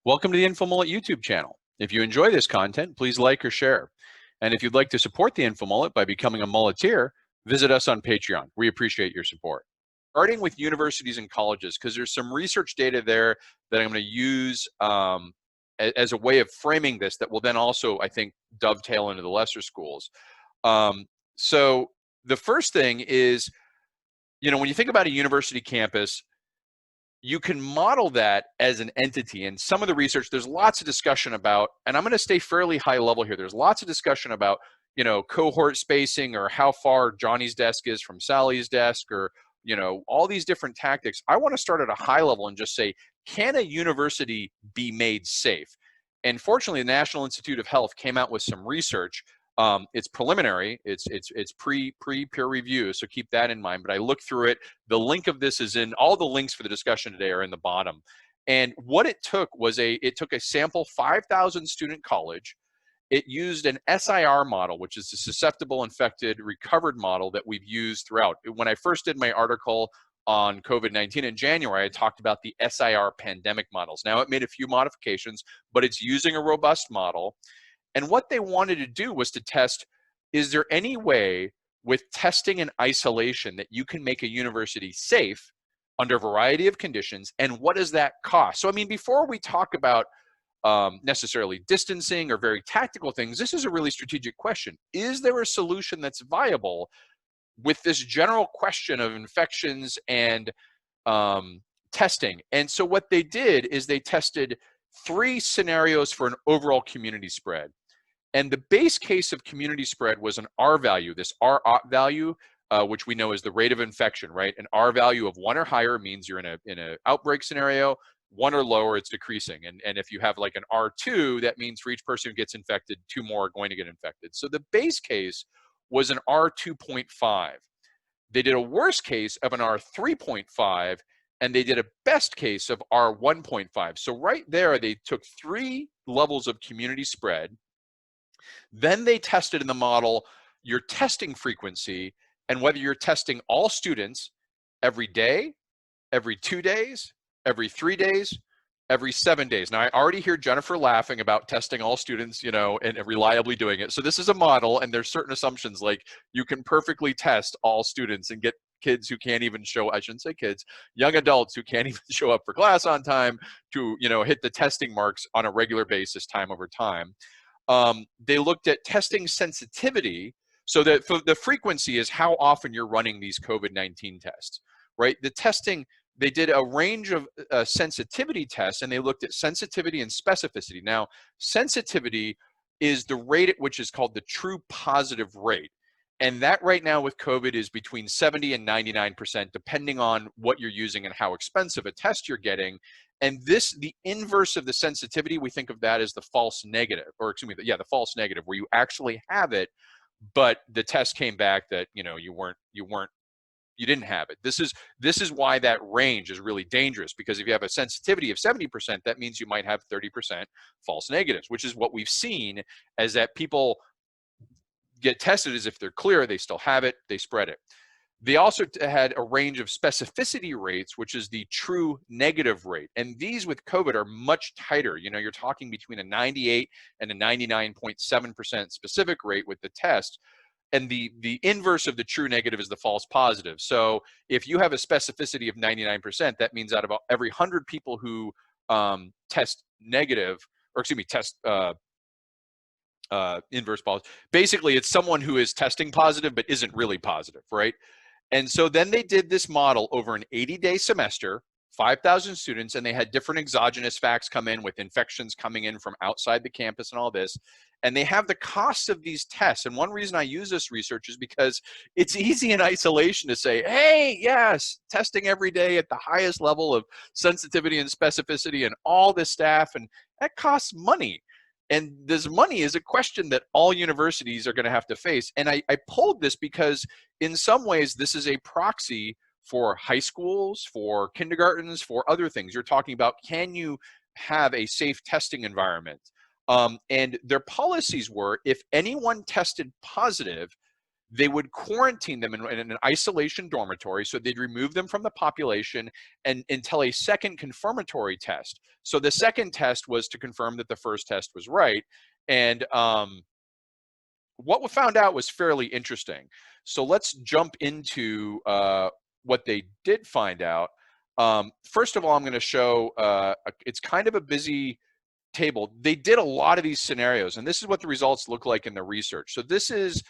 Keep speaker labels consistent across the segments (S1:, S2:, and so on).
S1: Welcome to the InfoMullet YouTube channel. If you enjoy this content, please like or share. And if you'd like to support the InfoMullet by becoming a mulleteer, visit us on Patreon. We appreciate your support. Starting with universities and colleges, because there's some research data there that I'm going to use as a way of framing this that will then also, I think, dovetail into the lesser schools. So the first thing is, when you think about a university campus, you can model that as an entity. And some of the research, there's lots of discussion about, and I'm going to stay fairly high level here. There's lots of discussion about, cohort spacing or how far Johnny's desk is from Sally's desk or, all these different tactics. I want to start at a high level and just say, can a university be made safe? And fortunately, the National Institute of Health came out with some research. It's preliminary. It's pre-peer review, so keep that in mind. But I looked through it. The link of this is in all the links for the discussion today are in the bottom. And what it took was it took a sample 5,000 student college. It used an SIR model, which is the susceptible, infected, recovered model that we've used throughout. When I first did my article on COVID-19 in January, I talked about the SIR pandemic models. Now it made a few modifications, but it's using a robust model. And what they wanted to do was to test, is there any way with testing and isolation that you can make a university safe under a variety of conditions, and what does that cost? So, I mean, before we talk about necessarily distancing or very tactical things, this is a really strategic question. Is there a solution that's viable with this general question of infections and testing? And so what they did is they tested 3 scenarios for an overall community spread. And the base case of community spread was an R value, this R value, which we know is the rate of infection, right? An R value of 1 or higher means you're in a outbreak scenario. 1 or lower, it's decreasing. And if you have like an R2, that means for each person who gets infected, 2 more are going to get infected. So the base case was an R2.5. They did a worst case of an R3.5, and they did a best case of R1.5. So right there, they took 3 levels of community spread. Then they tested in the model your testing frequency and whether you're testing all students every day, every 2 days, every 3 days, every 7 days. Now, I already hear Jennifer laughing about testing all students, and reliably doing it. So this is a model, and there's certain assumptions like you can perfectly test all students and get kids who can't even show, I shouldn't say kids, young adults who can't even show up for class on time to, hit the testing marks on a regular basis time over time. They looked at testing sensitivity. So that the frequency is how often you're running these COVID-19 tests, right? The testing, they did a range of sensitivity tests, and they looked at sensitivity and specificity. Now, sensitivity is the rate at which is called the true positive rate. And that right now with COVID is between 70 and 99%, depending on what you're using and how expensive a test you're getting. And the inverse of the sensitivity, we think of that as the false negative, or excuse me, the false negative, where you actually have it, but the test came back that, you didn't have it. This is why that range is really dangerous, because if you have a sensitivity of 70%, that means you might have 30% false negatives, which is what we've seen, as that people get tested as if they're clear, they still have it, they spread it. They also had a range of specificity rates, which is the true negative rate. And these with COVID are much tighter. You're talking between a 98 and a 99.7% specific rate with the test. And the inverse of the true negative is the false positive. So if you have a specificity of 99%, that means out of every 100 people who test negative, or excuse me, test inverse positive, basically it's someone who is testing positive but isn't really positive, right? And so then they did this model over an 80-day semester, 5,000 students, and they had different exogenous facts come in with infections coming in from outside the campus and all this. And they have the costs of these tests. And one reason I use this research is because it's easy in isolation to say, hey, yes, testing every day at the highest level of sensitivity and specificity and all this staff, and that costs money. And this money is a question that all universities are going to have to face. And I pulled this because in some ways, this is a proxy for high schools, for kindergartens, for other things. You're talking about, can you have a safe testing environment? And their policies were, if anyone tested positive, they would quarantine them in an isolation dormitory. So they'd remove them from the population and until a second confirmatory test. So the second test was to confirm that the first test was right. And what we found out was fairly interesting. So let's jump into what they did find out. First of all, I'm going to show, it's kind of a busy table. They did a lot of these scenarios, and this is what the results look like in the research. So this is,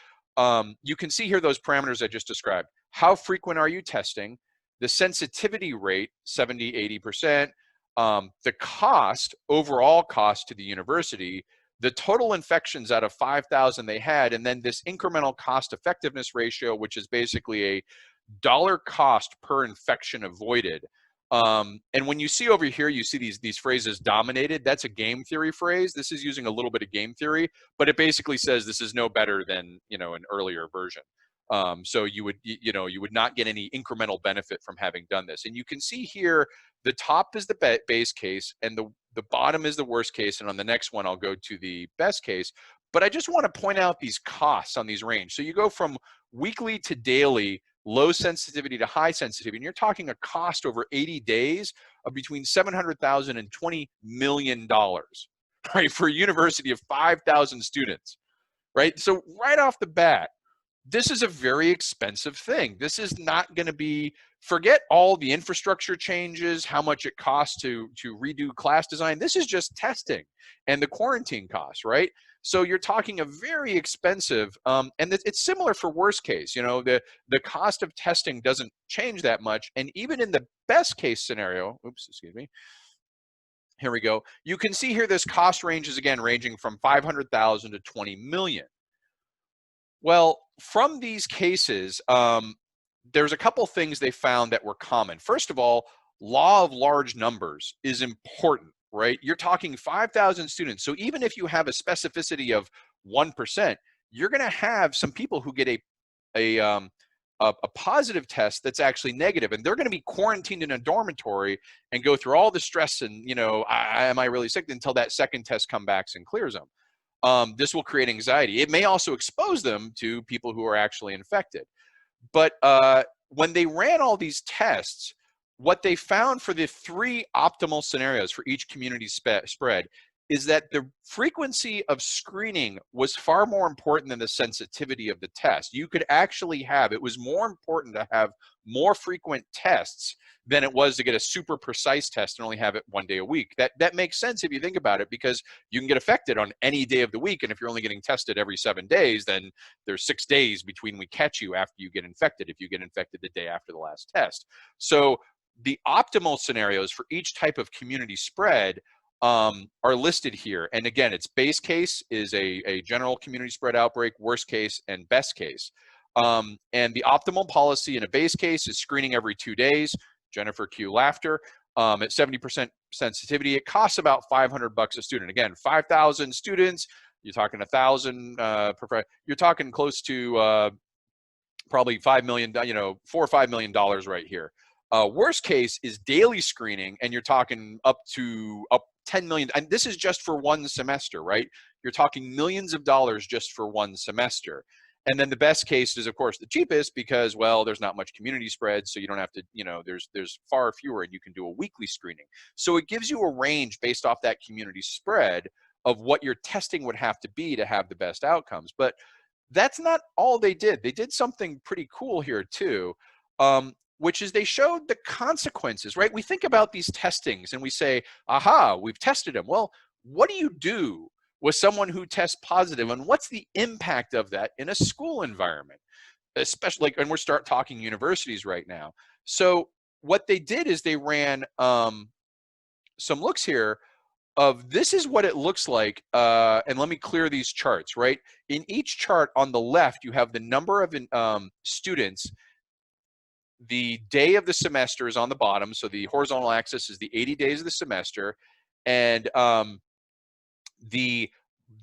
S1: you can see here those parameters I just described. How frequent are you testing? The sensitivity rate, 70, 80%. The cost, overall cost to the university, the total infections out of 5,000 they had, and then this incremental cost effectiveness ratio, which is basically a dollar cost per infection avoided. And when you see over here, you see these phrases dominated. That's a game theory phrase. This is using a little bit of game theory, but it basically says this is no better than, you know, an earlier version. So you would not get any incremental benefit from having done this. And you can see here, the top is the base case and the bottom is the worst case. And on the next one, I'll go to the best case. But I just want to point out these costs on these range. So you go from weekly to daily, low sensitivity to high sensitivity, and you're talking a cost over 80 days of between $700,000 and $20 million, right, for a university of 5,000 students, right? So right off the bat, this is a very expensive thing. This is not going to be, forget all the infrastructure changes, how much it costs to redo class design. This is just testing and the quarantine costs, right? So you're talking a very expensive, and it's similar for worst case. You know, the cost of testing doesn't change that much. And even in the best case scenario, oops, excuse me, here we go. You can see here this cost ranges again, ranging from 500,000 to 20 million. Well, from these cases, there's a couple things they found that were common. First of all, law of large numbers is important, right? You're talking 5,000 students. So even if you have a specificity of 1%, you're going to have some people who get a positive test that's actually negative, and they're going to be quarantined in a dormitory and go through all the stress and, you know, am I really sick, until that second test comes back and clears them. This will create anxiety. It may also expose them to people who are actually infected. But when they ran all these tests, what they found for the three optimal scenarios for each community spread is that the frequency of screening was far more important than the sensitivity of the test. You could actually have, it was more important to have more frequent tests than it was to get a super precise test and only have it 1 day a week. That makes sense if you think about it, because you can get affected on any day of the week. And if you're only getting tested every 7 days, then there's 6 days between we catch you after you get infected, if you get infected the day after the last test. So the optimal scenarios for each type of community spread are listed here. And again, its base case is a general community spread outbreak, worst case, and best case. And the optimal policy in a base case is screening every 2 days. Jennifer Q. Laughter. At 70% sensitivity, it costs about $500 a student. Again, 5,000 students, you're talking 1,000 you're talking close to probably $5 million, you know, $4 or $5 million right here. Worst case is daily screening, and you're talking up 10 million, and this is just for one semester, right? You're talking millions of dollars just for one semester. And then the best case is, of course, the cheapest, because, well, there's not much community spread, so you don't have to, you know, there's far fewer, and you can do a weekly screening. So it gives you a range based off that community spread of what your testing would have to be to have the best outcomes. But that's not all they did. They did something pretty cool here too, which is they showed the consequences, right? We think about these testings and we say, aha, we've tested them. Well, what do you do with someone who tests positive, and what's the impact of that in a school environment? Especially, like, and we're start talking universities right now. So what they did is they ran some looks here of, this is what it looks like, and let me clear these charts, right? In each chart on the left, you have the number of students. The day of the semester is on the bottom, so the horizontal axis is the 80 days of the semester, and the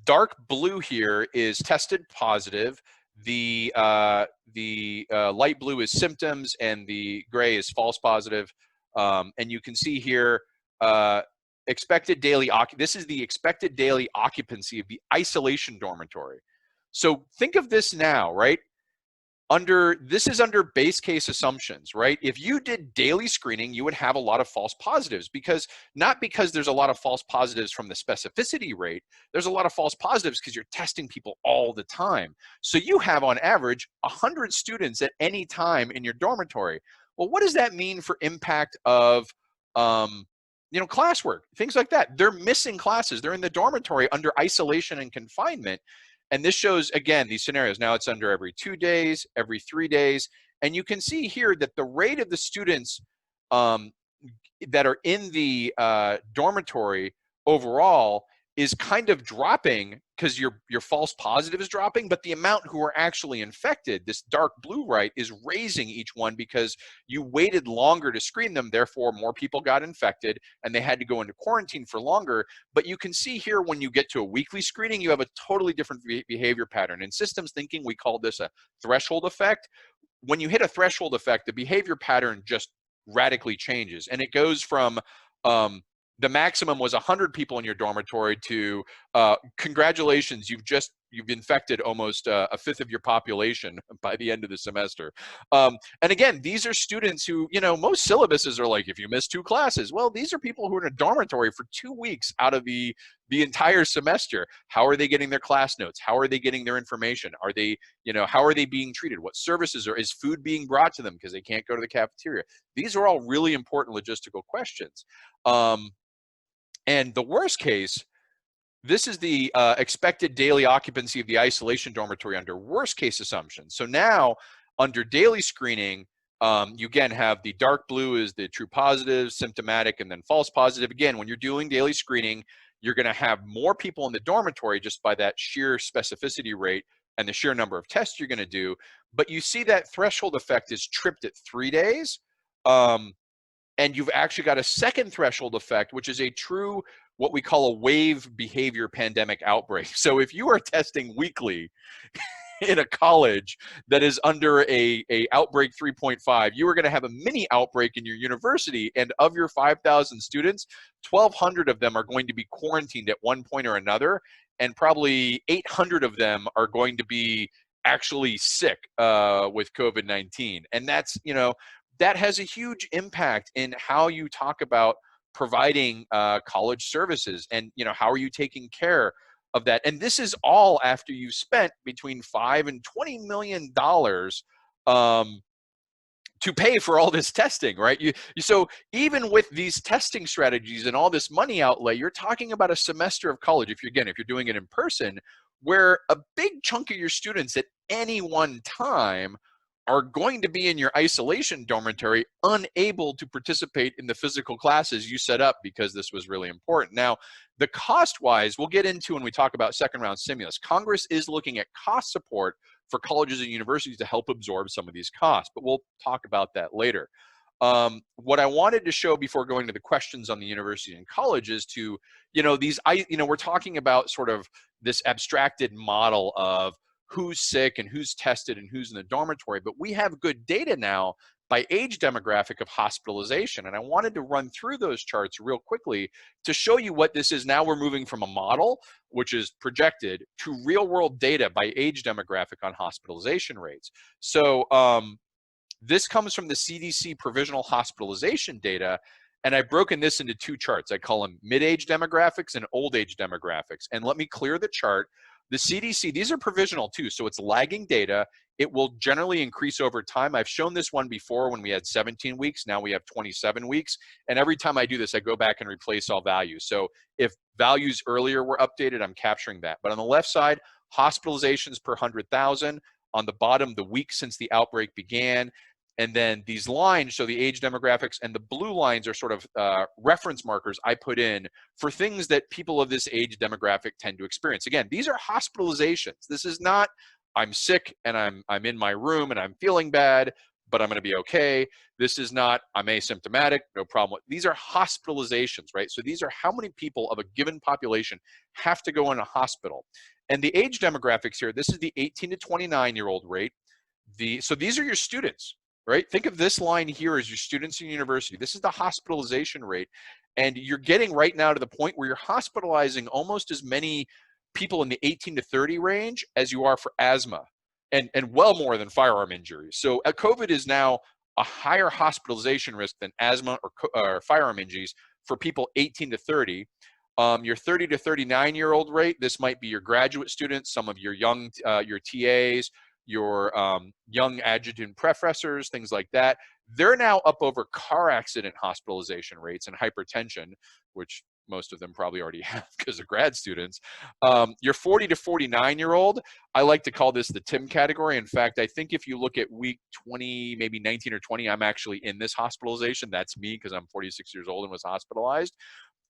S1: dark blue here is tested positive. The light blue is symptoms, and the gray is false positive. And you can see here, expected daily this is the expected daily occupancy of the isolation dormitory. So think of this now, right? This is under base case assumptions, right? If you did daily screening, you would have a lot of false positives, not because there's a lot of false positives from the specificity rate, there's a lot of false positives because you're testing people all the time. So you have on average 100 students at any time in your dormitory. Well, what does that mean for impact of classwork, things like that? They're missing classes. They're in the dormitory under isolation and confinement. And this shows, again, these scenarios. Now it's under every 2 days, every 3 days. And you can see here that the rate of the students that are in the dormitory overall is kind of dropping because your false positive is dropping, but the amount who are actually infected, this dark blue right, is raising each one because you waited longer to screen them, therefore more people got infected and they had to go into quarantine for longer. But you can see here when you get to a weekly screening, you have a totally different behavior pattern. In systems thinking, we call this a threshold effect. When you hit a threshold effect, the behavior pattern just radically changes, and it goes from the maximum was 100 people in your dormitory to congratulations, you've infected almost a fifth of your population by the end of the semester. And again, these are students who, most syllabuses are like, if you miss 2 classes, well, these are people who are in a dormitory for 2 weeks out of the entire semester. How are they getting their class notes? How are they getting their information? Are they, how are they being treated? What services is food being brought to them because they can't go to the cafeteria? These are all really important logistical questions. And the worst case, this is the expected daily occupancy of the isolation dormitory under worst case assumptions. So now under daily screening, you again have the dark blue is the true positive, symptomatic, and then false positive. Again, when you're doing daily screening, you're going to have more people in the dormitory just by that sheer specificity rate and the sheer number of tests you're going to do. But you see that threshold effect is tripped at 3 days. And you've actually got a second threshold effect, which is a true, what we call a wave behavior pandemic outbreak. So if you are testing weekly in a college that is under a outbreak 3.5, you are going to have a mini outbreak in your university, and of your 5,000 students, 1,200 of them are going to be quarantined at one point or another, and probably 800 of them are going to be actually sick with COVID-19. And that's, that has a huge impact in how you talk about providing college services, and how are you taking care of that. And this is all after you've spent between $5 and $20 million to pay for all this testing, right? So even with these testing strategies and all this money outlay, you're talking about a semester of college, if you're doing it in person, where a big chunk of your students at any one time are going to be in your isolation dormitory, unable to participate in the physical classes you set up because this was really important. Now, the cost-wise, we'll get into when we talk about second-round stimulus. Congress is looking at cost support for colleges and universities to help absorb some of these costs, but we'll talk about that later. What I wanted to show before going to the questions on the university and colleges to, we're talking about sort of this abstracted model of who's sick and who's tested and who's in the dormitory, but we have good data now by age demographic of hospitalization. And I wanted to run through those charts real quickly to show you what this is. Now we're moving from a model, which is projected, to real world data by age demographic on hospitalization rates. So this comes from the CDC provisional hospitalization data, and I've broken this into 2 charts. I call them mid-age demographics and old age demographics. And let me clear the chart. The CDC, these are provisional too, so it's lagging data. It will generally increase over time. I've shown this one before when we had 17 weeks. Now we have 27 weeks. And every time I do this, I go back and replace all values. So if values earlier were updated, I'm capturing that. But on the left side, hospitalizations per 100,000. On the bottom, the weeks since the outbreak began. And then these lines show the age demographics, and the blue lines are sort of reference markers I put in for things that people of this age demographic tend to experience. Again, these are hospitalizations. This is not, I'm sick and I'm in my room and I'm feeling bad, but I'm going to be okay. This is not, I'm asymptomatic, no problem. These are hospitalizations, right? So these are how many people of a given population have to go in a hospital. And the age demographics here, this is the 18 to 29-year-old rate. So these are your students. Right? Think of this line here as your students in university. This is the hospitalization rate. And you're getting right now to the point where you're hospitalizing almost as many people in the 18 to 30 range as you are for asthma. and well more than firearm injuries. So COVID is now a higher hospitalization risk than asthma or firearm injuries for people 18 to 30. Your 30 to 39-year-old rate, this might be your graduate students, some of your young, your TAs, your young adjutant professors, things like that. They're now up over car accident hospitalization rates and hypertension, which most of them probably already have because of grad students. Your 40 to 49-year-old, I like to call this the TIM category. In fact, I think if you look at week 20, maybe 19 or 20, I'm actually in this hospitalization. That's me because I'm 46 years old and was hospitalized.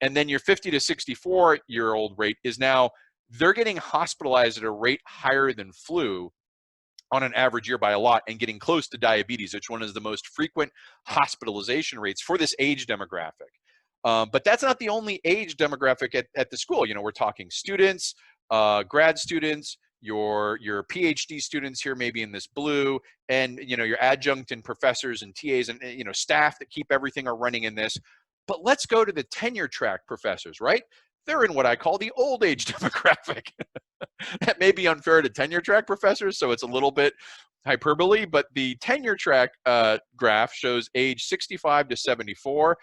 S1: And then your 50 to 64-year-old rate is now, they're getting hospitalized at a rate higher than flu on an average year by a lot, and getting close to diabetes, which one is the most frequent hospitalization rates for this age demographic. But that's not the only age demographic at the school. You know, we're talking students, grad students, your PhD students here, maybe in this blue, and you know, your adjunct and professors and TAs and you know, staff that keep everything are running in this. But let's go to the tenure track professors, right? They're in what I call the old age demographic. That may be unfair to tenure track professors, so it's a little bit hyperbole, but the tenure track graph shows age 65 to 74.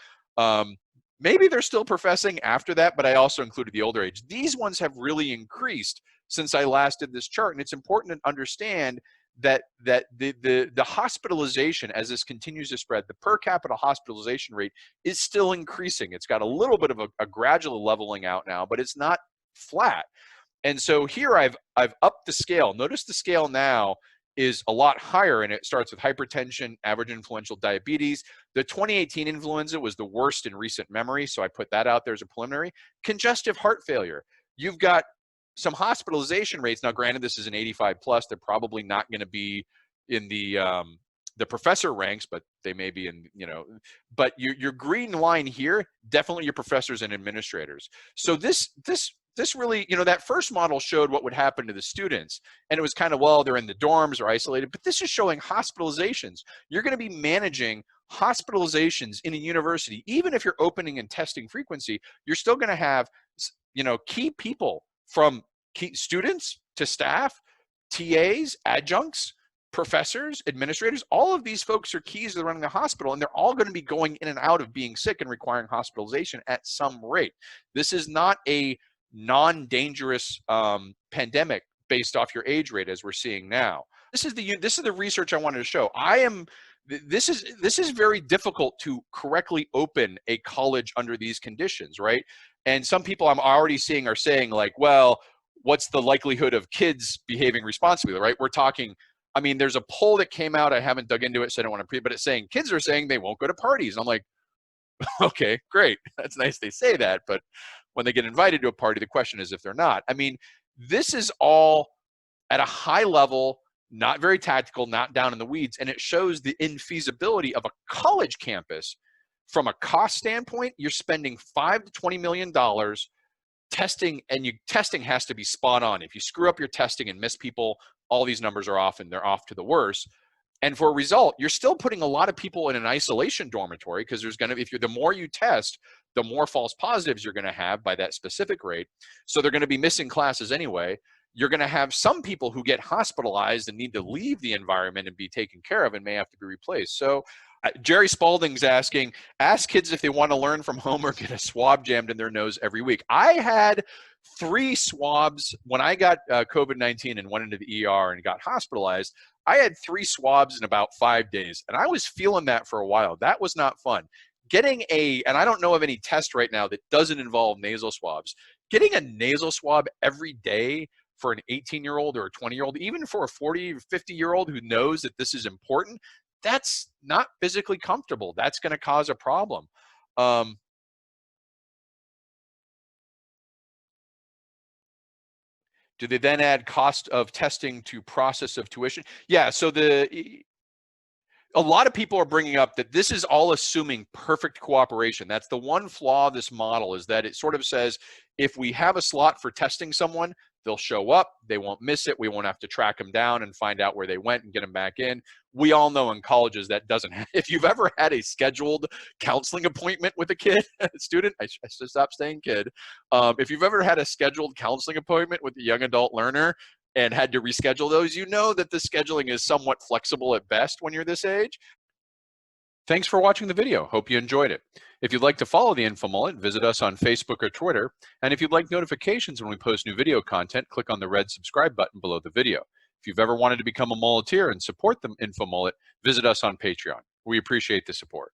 S1: Maybe they're still professing after that, but I also included the older age. These ones have really increased since I last did this chart, and it's important to understand that the hospitalization, as this continues to spread, the per capita hospitalization rate is still increasing. It's got a little bit of a gradual leveling out now, but it's not flat. And so here I've upped the scale. Notice the scale now is a lot higher, and it starts with hypertension, average influential diabetes. The 2018 influenza was the worst in recent memory, so I put that out there as a preliminary. Congestive heart failure. You've got some hospitalization rates. Now, granted, this is an 85 plus. They're probably not going to be in the professor ranks, but they may be in, you know, but your green line here, definitely your professors and administrators. So this really, you know, that first model showed what would happen to the students, and it was kind of, well, they're in the dorms or isolated, but this is showing hospitalizations. You're going to be managing hospitalizations in a university. Even if you're opening and testing frequency, you're still going to have, you know, key people, from key students to staff, TAs, adjuncts, professors, administrators. All of these folks are keys to running the hospital, and they're all going to be going in and out of being sick and requiring hospitalization at some rate. This is not a non-dangerous pandemic based off your age rate, as we're seeing now. This is the research I wanted to show. This is very difficult to correctly open a college under these conditions, right? And some people I'm already seeing are saying, like, well, what's the likelihood of kids behaving responsibly, right? We're talking, I mean, there's a poll that came out, I haven't dug into it, so I don't want to but it's saying kids are saying they won't go to parties. I'm like, okay, great. That's nice they say that, but when they get invited to a party, the question is if they're not. I mean, this is all at a high level, not very tactical, not down in the weeds, and it shows the infeasibility of a college campus. From a cost standpoint, you're spending $5 to $20 million testing, and testing has to be spot on. If you screw up your testing and miss people, all these numbers are off, and they're off to the worst. And for a result, you're still putting a lot of people in an isolation dormitory, because there's going to, the more you test, the more false positives you're going to have by that specific rate. So they're going to be missing classes anyway. You're going to have some people who get hospitalized and need to leave the environment and be taken care of and may have to be replaced. So Jerry Spalding's asking, ask kids if they want to learn from home or get a swab jammed in their nose every week. I had 3 swabs when I got COVID-19 and went into the ER and got hospitalized. I had 3 swabs in about 5 days, and I was feeling that for a while. That was not fun. Getting and I don't know of any test right now that doesn't involve nasal swabs. Getting a nasal swab every day for an 18-year-old or a 20-year-old, even for a 40 or 50-year-old who knows that this is important, that's not physically comfortable. That's going to cause a problem. Do they then add cost of testing to process of tuition? Yeah, so a lot of people are bringing up that this is all assuming perfect cooperation. That's the one flaw of this model, is that it sort of says, if we have a slot for testing someone, they'll show up, they won't miss it, we won't have to track them down and find out where they went and get them back in. We all know in colleges that doesn't happen. If you've ever had a scheduled counseling appointment with a kid, a student, I should stop saying kid. If you've ever had a scheduled counseling appointment with a young adult learner, and had to reschedule those, you know that the scheduling is somewhat flexible at best when you're this age. Thanks for watching the video. Hope you enjoyed it. If you'd like to follow the InfoMullet, visit us on Facebook or Twitter. And if you'd like notifications when we post new video content, click on the red subscribe button below the video. If you've ever wanted to become a mulleteer and support the InfoMullet, visit us on Patreon. We appreciate the support.